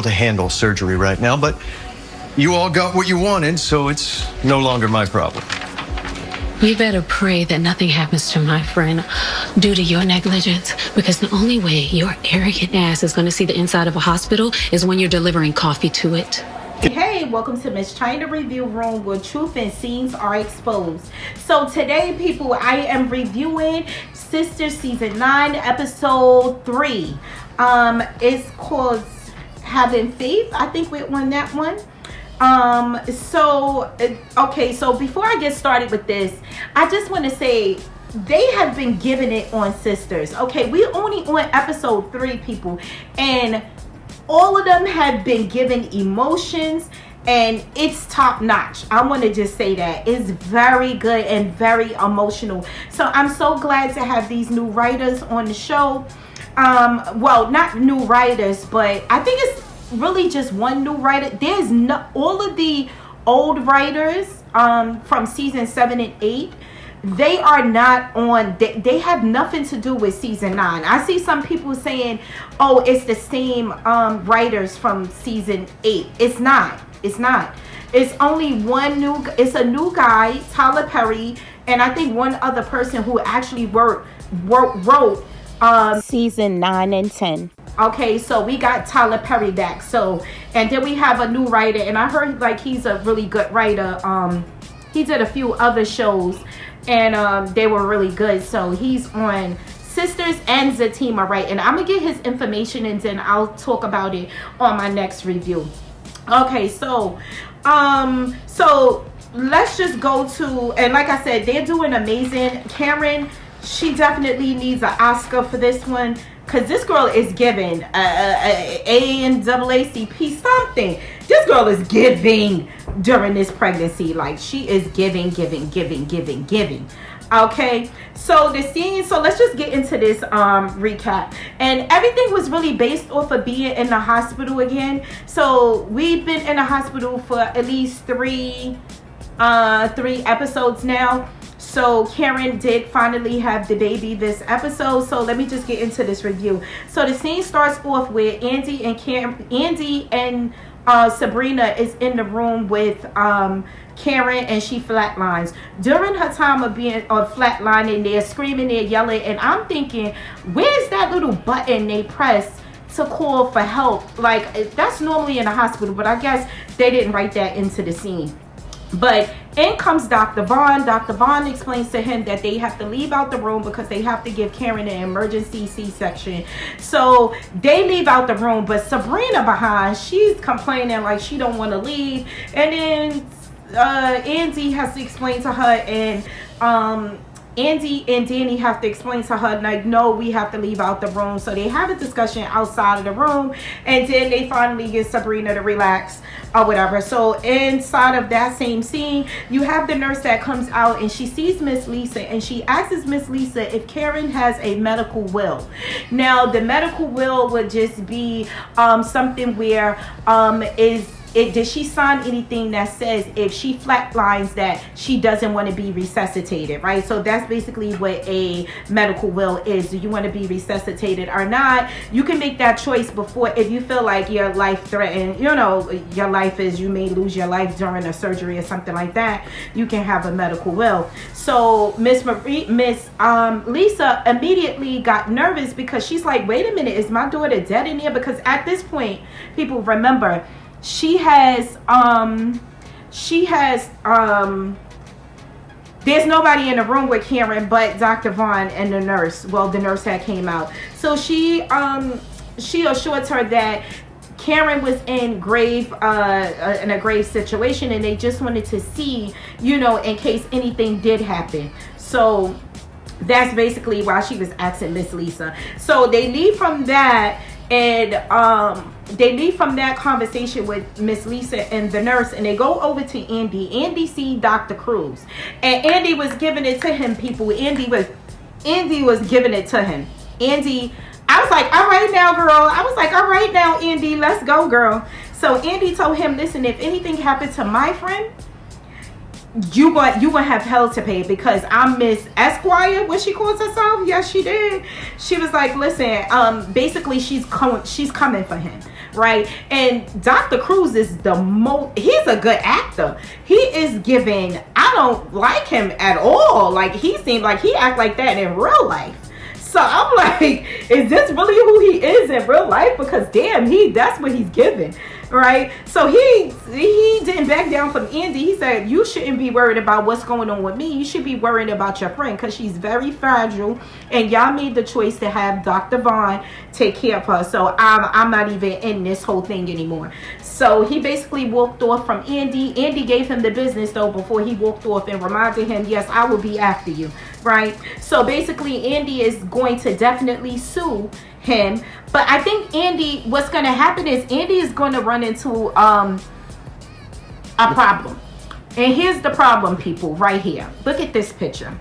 to handle surgery right now, but you all got what you wanted, so it's no longer my problem. We better pray that nothing happens to my friend due to your negligence, because the only way your arrogant ass is going to see the inside of a hospital is when you're delivering coffee to it. Hey, welcome to Miss China Review Room, where truth and scenes are exposed. So today, people, I am reviewing Sistas Season 9, Episode 3. It's called Having Faith. I think we're on that one. So before I get started with this, I just want to say they have been giving it on Sistas. Okay, we're only on episode 3, people, and all of them have been given emotions, and it's top notch. I want to just say that it's very good and very emotional. So I'm so glad to have these new writers on the show. Well, not new writers, but I think it's really just one new writer. There's no, all of the old writers from season 7 and 8, they are not on, they have nothing to do with season 9. I see some people saying, oh, it's the same writers from season 8. It's not. It's only one new, it's a new guy, Tyler Perry, and I think one other person who actually wrote season 9 and 10. Okay, so we got Tyler Perry back. So, and then we have a new writer, and I heard like he's a really good writer. He did a few other shows, and they were really good. So he's on Sistas and Fatima, right? And I'm gonna get his information, and then I'll talk about it on my next review. Okay, so let's just go to, and like I said, they're doing amazing. Karen, she definitely needs an Oscar for this one, because this girl is giving NAACP something. This girl is giving during this pregnancy. Like, she is giving. Okay, so the scene, so let's just get into this recap. And everything was really based off of being in the hospital again. So we've been in the hospital for at least three episodes now. So Karen did finally have the baby this episode. So let me just get into this review. So the scene starts off with Andy and Sabrina is in the room with Karen, and she flatlines. During her time of being flatlining, they're screaming, they're yelling, and I'm thinking, where's that little button they press to call for help? Like, that's normally in a hospital, but I guess they didn't write that into the scene. But in comes Dr. Vaughn. Dr. Vaughn explains to him that they have to leave out the room because they have to give Karen an emergency C-section. So they leave out the room, but Sabrina behind, she's complaining like she don't want to leave. And then Andy has to explain to her, and Andy and Danny have to explain to her, like, no, we have to leave out the room. So they have a discussion outside of the room, and then they finally get Sabrina to relax or whatever. So inside of that same scene, you have the nurse that comes out, and she sees Miss Lisa, and she asks Miss Lisa if Karen has a medical will. Now, the medical will would just be something where did she sign anything that says if she flatlines that she doesn't want to be resuscitated, right? So that's basically what a medical will is. Do you want to be resuscitated or not? You can make that choice before, if you feel like your life threatened, you know, your life is, you may lose your life during a surgery or something like that, you can have a medical will. So Miss Lisa immediately got nervous, because she's like, wait a minute, is my daughter dead in there? Because at this point, people remember, there's nobody in the room with Karen but Dr. Vaughn and the nurse. Well, the nurse had came out. So she assured her that Karen was in a grave situation, and they just wanted to see, you know, in case anything did happen. So that's basically why she was asking Miss Lisa. So they leave from that, and they leave from that conversation with Miss Lisa and the nurse, and they go over to Andy. Andy see Dr. Cruz, and Andy was giving it to him, people. Andy was giving it to him. Andy, I was like, all right now, girl. I was like, all right now, Andy, let's go, girl. So Andy told him, listen, if anything happened to my friend, you gonna have hell to pay, because I'm Miss Esquire, what she calls herself. Yes, she did. She was like, listen, basically she's coming for him. right? And Dr. Cruz is he's a good actor. He is giving, I don't like him at all. Like, he seemed like he act like that in real life. So I'm like, is this really who he is in real life? Because damn, that's what he's giving, right? So he didn't back down from Andy. He said, you shouldn't be worried about what's going on with me. You should be worried about your friend, because she's very fragile, and y'all made the choice to have Dr. Vaughn take care of her. So I'm not even in this whole thing anymore. So he basically walked off from Andy. Andy gave him the business though before he walked off, and reminded him, yes, I will be after you, right? So basically Andy is going to definitely sue him. But I think what's going to happen is Andy is going to run into a problem. And here's the problem, people, right here. Look at this picture.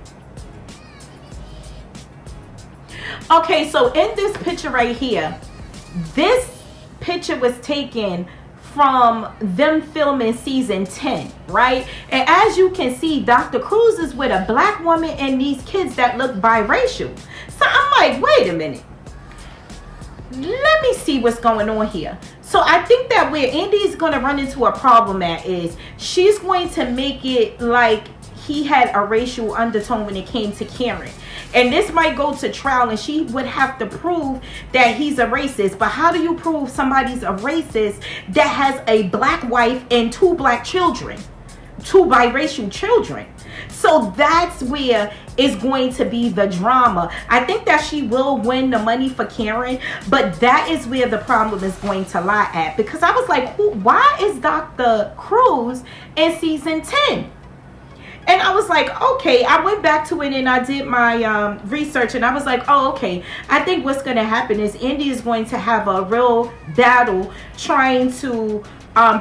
Okay, so in this picture right here, this picture was taken from them filming season 10, right? And as you can see, Dr. Cruz is with a black woman and these kids that look biracial. So I'm like, wait a minute. Let me see what's going on here. So I think that where Andy's going to run into a problem at is she's going to make it like he had a racial undertone when it came to Karen. And this might go to trial, and she would have to prove that he's a racist. But how do you prove somebody's a racist that has a black wife and 2 black children? 2 biracial children. So that's where it's going to be the drama. I think that she will win the money for Karen, but that is where the problem is going to lie at. Because I was like, why is Dr. Cruz in season 10? And I was like, okay, I went back to it and I did my research, and I was like, oh, okay, I think what's going to happen is Andy is going to have a real battle trying to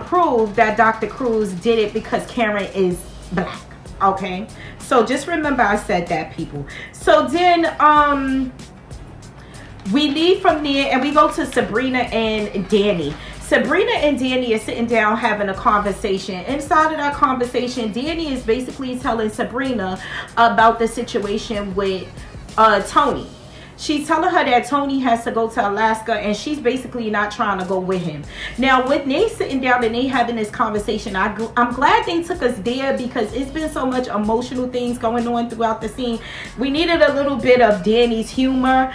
prove that Dr. Cruz did it because Karen is black. Okay, so just remember I said that, people. So then we leave from there and we go to Sabrina and Danny. Sabrina and Danny are sitting down having a conversation. Inside of that conversation, Danny is basically telling Sabrina about the situation with Tony. She's telling her that Tony has to go to Alaska, and she's basically not trying to go with him. Now, when they sitting down and they having this conversation, I'm glad they took us there, because it's been so much emotional things going on throughout the scene. We needed a little bit of Danny's humor.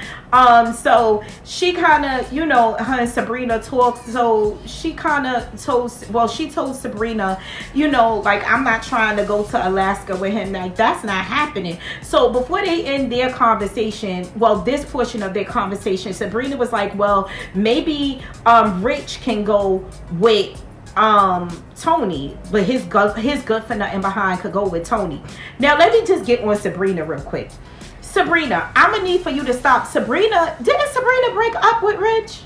So she kind of, her and Sabrina talked. So she kind of told Sabrina, like, I'm not trying to go to Alaska with him. Like, that's not happening. So before they end their conversation, this portion of their conversation, Sabrina was like, well, maybe Rich can go with Tony, but his good for nothing behind could go with Tony. Now let me just get on Sabrina real quick. Sabrina, I'm gonna need for you to stop. Didn't Sabrina break up with Rich?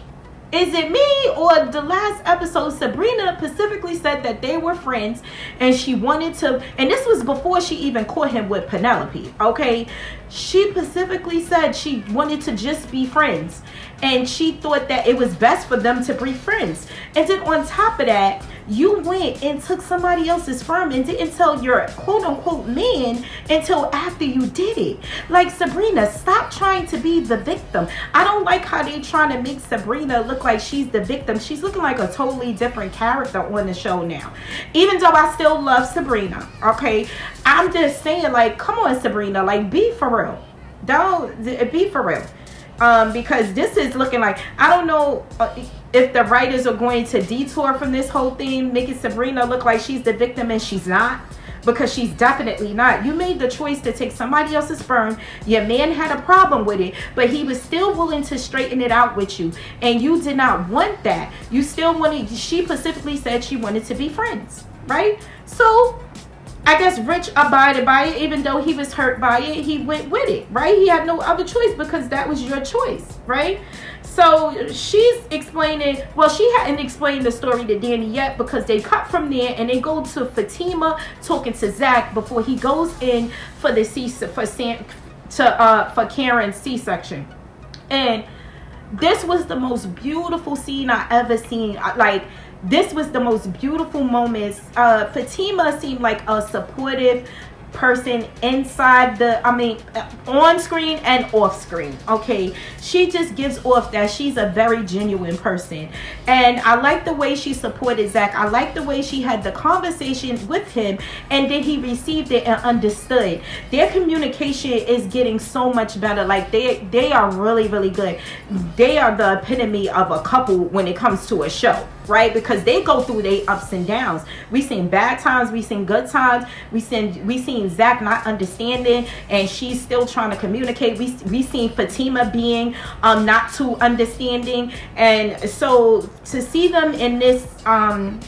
Is it me, or the last episode Sabrina specifically said that they were friends and she wanted to, and this was before she even caught him with Penelope, okay? She specifically said she wanted to just be friends, and she thought that it was best for them to be friends. And then on top of that, you went and took somebody else's firm and didn't tell your quote-unquote man until after you did it. Like, Sabrina, stop trying to be the victim. I don't like how they trying to make Sabrina look like she's the victim. She's looking like a totally different character on the show now. Even though I still love Sabrina, okay? I'm just saying, like, come on, Sabrina, like, be for real. Don't be for real. Because this is looking like, I don't know if the writers are going to detour from this whole thing, making Sabrina look like she's the victim, and she's not, because she's definitely not. You made the choice to take somebody else's sperm. Your man had a problem with it, but he was still willing to straighten it out with you, and you did not want that. You still wanted, she specifically said she wanted to be friends, right? So I guess Rich abided by it, even though he was hurt by it. He went with it, right? He had no other choice, because that was your choice, right? So she's explaining, well, she hadn't explained the story to Danny yet, because they cut from there and they go to Fatima talking to Zach before he goes in for the for Karen's C-section. And this was the most beautiful scene I ever seen. Like, this was the most beautiful moments. Fatima seemed like a supportive person inside on screen and off screen. Okay, she just gives off that she's a very genuine person, and I like the way she supported Zach. I like the way she had the conversation with him, and then he received it and understood. Their communication is getting so much better. Like they are really, really good. They are the epitome of a couple when it comes to a show, right? Because they go through their ups and downs. We seen bad times, we seen good times, we seen Zach not understanding and she's still trying to communicate. We seen Fatima being not too understanding, and so to see them in this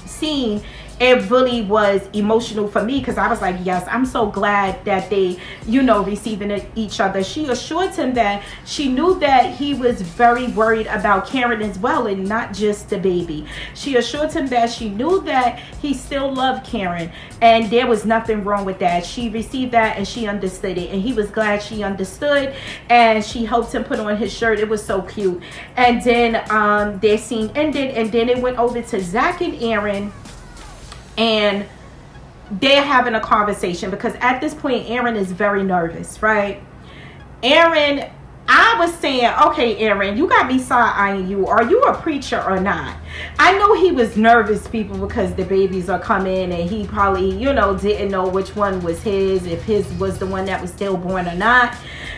scene, it really was emotional for me, because I was like, yes, I'm so glad that they, receiving each other. She assured him that she knew that he was very worried about Karen as well, and not just the baby. She assured him that she knew that he still loved Karen, and there was nothing wrong with that. She received that and she understood it, and he was glad she understood, and she helped him put on his shirt. It was so cute. And then their scene ended, and then it went over to Zach and Aaron, and they're having a conversation, because at this point Aaron is very nervous, right? Aaron, I was saying, okay, Aaron, you got me side-eyeing you. Are you a preacher or not? I know he was nervous, people, because the babies are coming, and he probably, didn't know which one was his, if his was the one that was stillborn or not,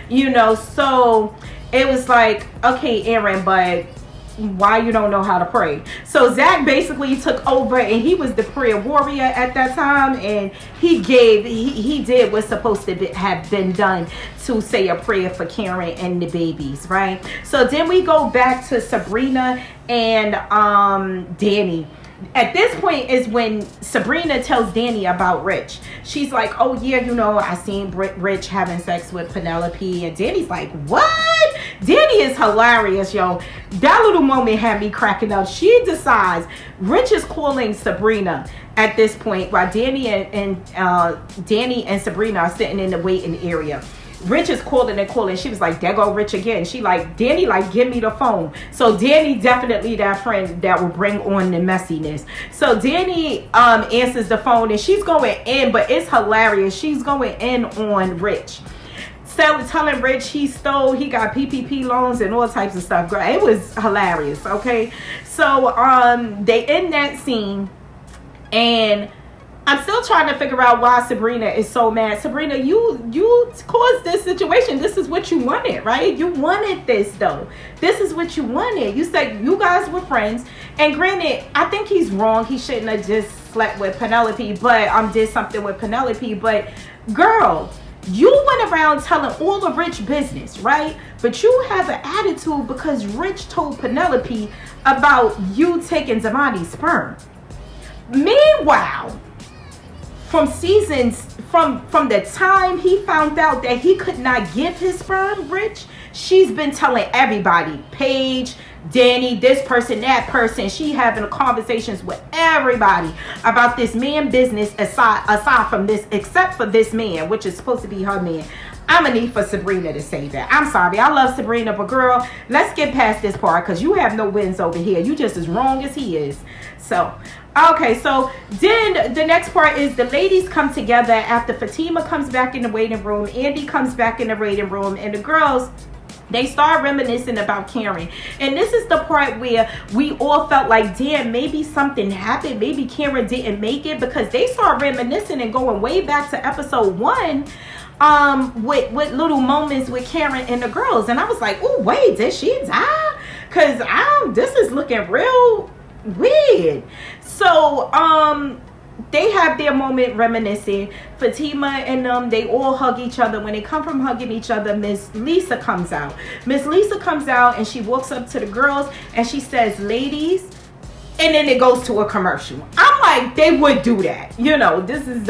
so it was like, okay, Aaron, but why you don't know how to pray? So Zach basically took over, and he was the prayer warrior at that time, and he did what's supposed to have been done to say a prayer for Karen and the babies, right? So then we go back to Sabrina and Danny. At this point is when Sabrina tells Danny about Rich. She's like, oh yeah, I seen Rich having sex with Penelope. And Danny's like, what? Danny is hilarious, yo. That little moment had me cracking up. She decides Rich is calling Sabrina at this point, while Danny and Sabrina are sitting in the waiting area. Rich is calling and calling. She was like, there go Rich again. She like, Danny, like, give me the phone. So Danny definitely that friend that will bring on the messiness. So Danny answers the phone, and she's going in, but it's hilarious. She's going in on Rich. Telling Rich he got PPP loans and all types of stuff. Girl, it was hilarious, okay? So they end that scene, and I'm still trying to figure out why Sabrina is so mad. Sabrina, you caused this situation. This is what you wanted, right? You wanted this, though. This is what you wanted. You said you guys were friends. And granted, I think he's wrong. He shouldn't have just slept with Penelope, but did something with Penelope. But girl, you went around telling all the Rich business, right? But you have an attitude because Rich told Penelope about you taking Zamani's sperm. Meanwhile, from the time he found out that he could not give his sperm, Rich, she's been telling everybody, Paige, Danny, this person, that person. She having conversations with everybody about this man business aside from this, except for this man, which is supposed to be her man. I'm gonna need for Sabrina to say that. I'm sorry, I love Sabrina, but girl, let's get past this part, because you have no wins over here. You just as wrong as he is. So okay, so then the next part is the ladies come together after Fatima comes back in the waiting room, Andy comes back in the waiting room, and the girls, they start reminiscing about Karen. And this is the part where we all felt like, damn, maybe something happened. Maybe Karen didn't make it, because they start reminiscing and going way back to episode 1 with little moments with Karen and the girls. And I was like, oh, wait, did she die? Because this is looking real weird. So they have their moment reminiscing. Fatima and they all hug each other. When they come from hugging each other, Miss Lisa comes out. Miss Lisa comes out and she walks up to the girls and she says, ladies, and then it goes to a commercial. I'm like, they would do that. This is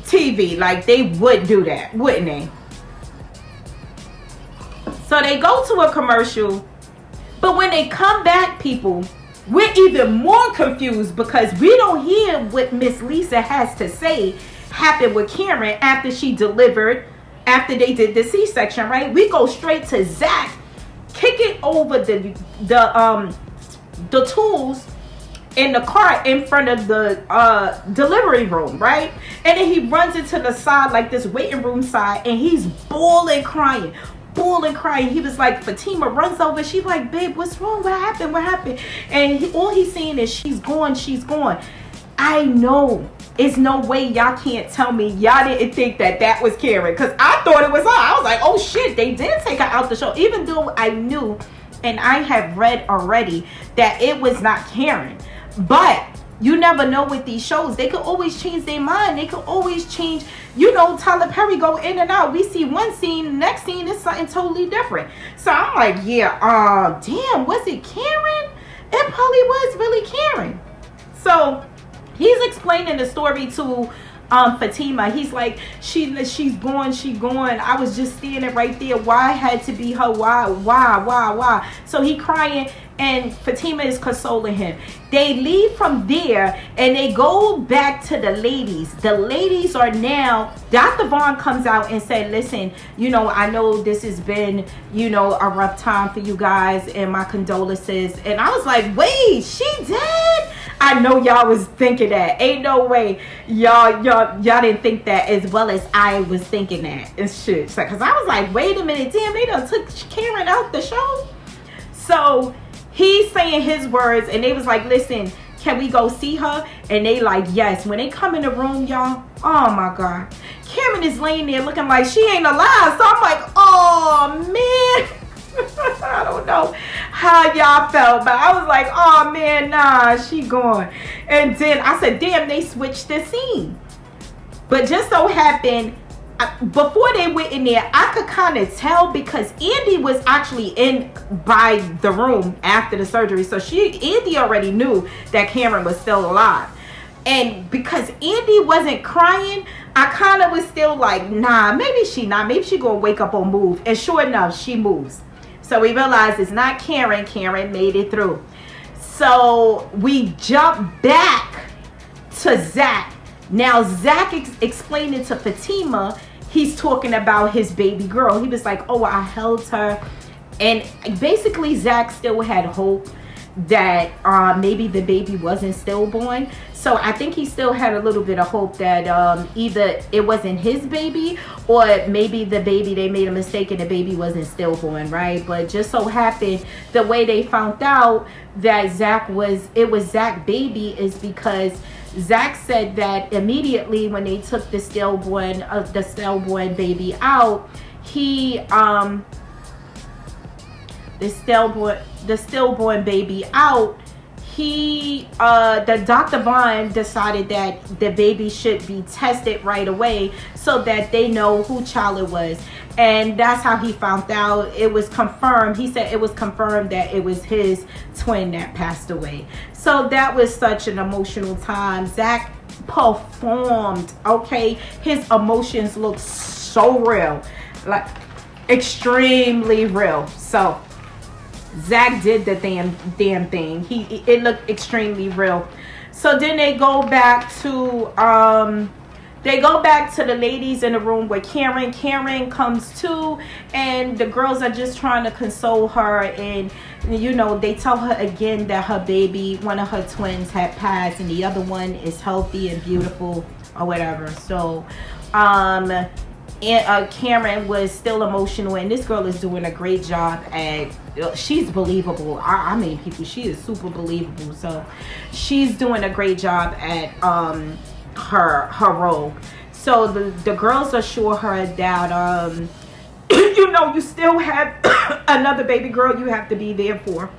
TV. Like, they would do that, wouldn't they? So they go to a commercial, but when they come back, people, we're even more confused, because we don't hear what Miss Lisa has to say happened with Karen after they did the C-section, right? We go straight to Zach kicking over the tools in the car in front of the delivery room, right? And then he runs into the side, like this waiting room side, and he's bawling, crying. He was like, Fatima runs over. She's like, babe, what's wrong? What happened? And all he's saying is, she's gone. I know. It's no way y'all can't tell me y'all didn't think that was Karen, because I thought it was her. I was like, oh shit, they did take her out the show, even though I knew and I have read already that it was not Karen. But you never know with these shows. They could always change their mind. They could always change. Tyler Perry go in and out. We see one scene, the next scene is something totally different. So I'm like, yeah, damn, was it Karen? It probably was really Karen. So he's explaining the story to Fatima. He's like, she's gone. I was just standing right there. Why had to be her? Why? So he crying, and Fatima is consoling him. They leave from there and they go back to the ladies. The ladies are now, Dr. Vaughn comes out and said, listen, I know this has been, a rough time for you guys, and my condolences. And I was like, wait, she dead? I know y'all was thinking that. Ain't no way y'all didn't think that as well as I was thinking that and shit. Because I was like, wait a minute, damn, they done took Karen out the show. So he's saying his words, and they was like, listen, can we go see her? And they like, yes. When they come in the room, y'all, oh my God, Karen is laying there looking like she ain't alive. So I'm like, oh man. I don't know how y'all felt, but I was like, oh man, nah, she gone. And then I said, damn, they switched the scene. But just so happened, before they went in there, I could kind of tell, because Andy was actually in by the room after the surgery. So Andy already knew that Karen was still alive. And because Andy wasn't crying, I kind of was still like, nah, maybe she not. Maybe she gonna wake up or move. And sure enough, she moves. So we realized it's not Karen. Karen made it through. So we jump back to Zach. Now Zach explained it to Fatima. He's talking about his baby girl. He was like, oh, I held her. And basically Zach still had hope that maybe the baby wasn't stillborn. So I think he still had a little bit of hope that either it wasn't his baby, or maybe the baby, they made a mistake and the baby wasn't stillborn, right? But just so happened, the way they found out that it was Zach baby is because Zach said that immediately when they took the stillborn baby out, the stillborn baby out, the Dr. Vaughn decided that the baby should be tested right away so that they know who child it was. And that's how he found out. It was confirmed. He said it was confirmed that it was his twin that passed away. So that was such an emotional time. Zach performed, okay? His emotions looked so real, like extremely real. So Zach did the damn thing. It looked extremely real. So then they go back to the ladies in the room with Karen. Karen comes to, and the girls are just trying to console her, and they tell her again that her baby, one of her twins, had passed and the other one is healthy and beautiful or whatever. So Karen was still emotional, and this girl is doing a great job at, she's believable. I mean, people, she is super believable. So she's doing a great job at her role. So the girls assure her that you still have another baby girl you have to be there for.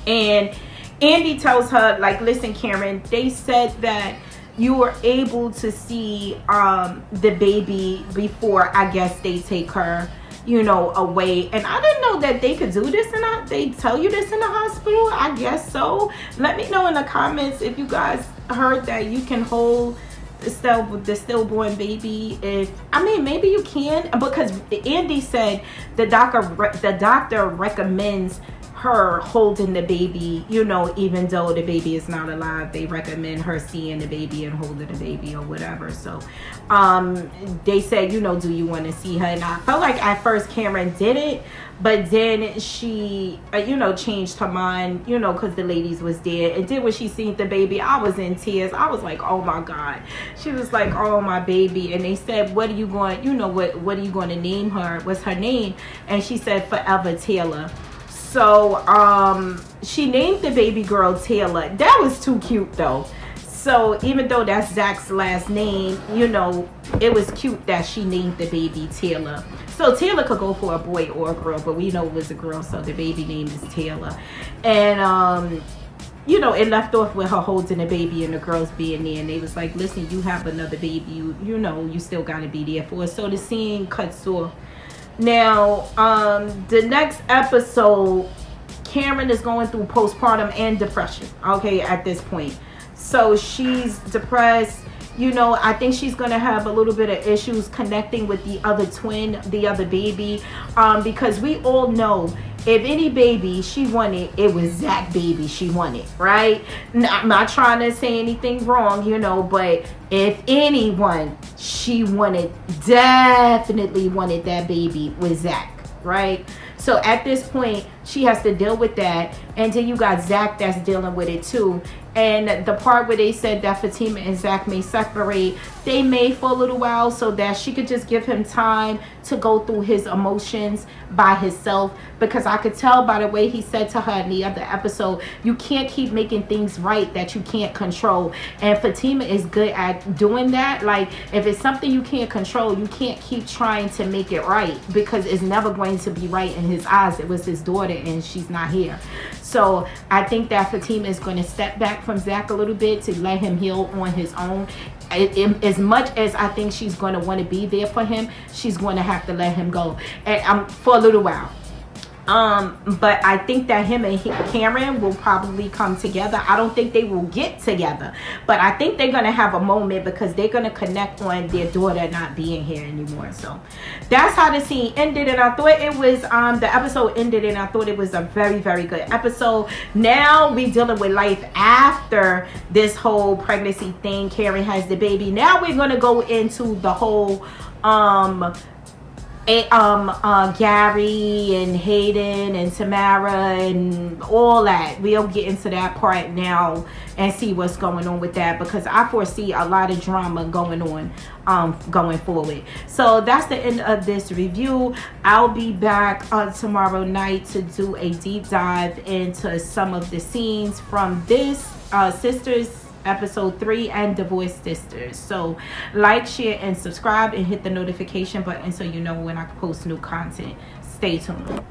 And Andy tells her, like, listen, Karen, they said that you were able to see the baby before, I guess, they take her, away. And I didn't know that they could do this or not. They tell you this in the hospital? I guess so. Let me know in the comments if you guys heard that you can hold the stillborn baby. Maybe you can, because Andy said the doctor recommends her holding the baby, you know, even though the baby is not alive. They recommend her seeing the baby and holding the baby or whatever. So they said, you know, do you want to see her? And I felt like at first Cameron did it, but then she you know, changed her mind, you know, because the ladies was there. And then when she seen the baby, I was in tears. I was like, oh my God. She was like, oh, my baby. And they said, what are you going, you know, what are you going to name her? What's her name? And she said Forever Taylor. So she named the baby girl Taylor. That was too cute though. So even though that's Zach's last name, you know, it was cute that she named the baby Taylor. So Taylor could go for a boy or a girl, but we know it was a girl, so the baby name is Taylor. And you know, it left off with her holding the baby and the girls being there, and they was like, listen, you have another baby, you know, you still gotta be there for it. So the scene cuts off. Now the next episode, Cameron is going through postpartum and depression, okay, at this point. So she's depressed. You know, I think she's going to have a little bit of issues connecting with the other twin, the other baby, because we all know if any baby she wanted, it was Zach baby she wanted, right? I'm not trying to say anything wrong, you know, but if anyone she wanted, definitely wanted that baby was Zach, right? So at this point, she has to deal with that. And then you got Zach that's dealing with it too. And the part where they said that Fatima and Zach may separate, they may for a little while so that she could just give him time to go through his emotions by himself. Because I could tell by the way he said to her in the other episode, you can't keep making things right that you can't control. And Fatima is good at doing that. Like, if it's something you can't control, you can't keep trying to make it right, because it's never going to be right in his eyes. It was his daughter and she's not here. So I think that Fatima is going to step back from Zach a little bit to let him heal on his own. As much as I think she's going to want to be there for him, she's going to have to let him go, and for a little while. But I think that him and Cameron will probably come together. I don't think they will get together, but I think they're going to have a moment because they're going to connect on their daughter not being here anymore. So that's how the scene ended, and I thought it was the episode ended, and I thought it was a very, very good episode. Now we dealing with life after this whole pregnancy thing. Karen has the baby. Now we're going to go into the whole Gary and Hayden and Tamara and all that. We'll get into that part now and see what's going on with that, because I foresee a lot of drama going on going forward. So that's the end of this review. I'll be back tomorrow night to do a deep dive into some of the scenes from this Sisters episode 3 and Divorced Sisters. So like, share, and subscribe, and hit the notification button so you know when I post new content. Stay tuned.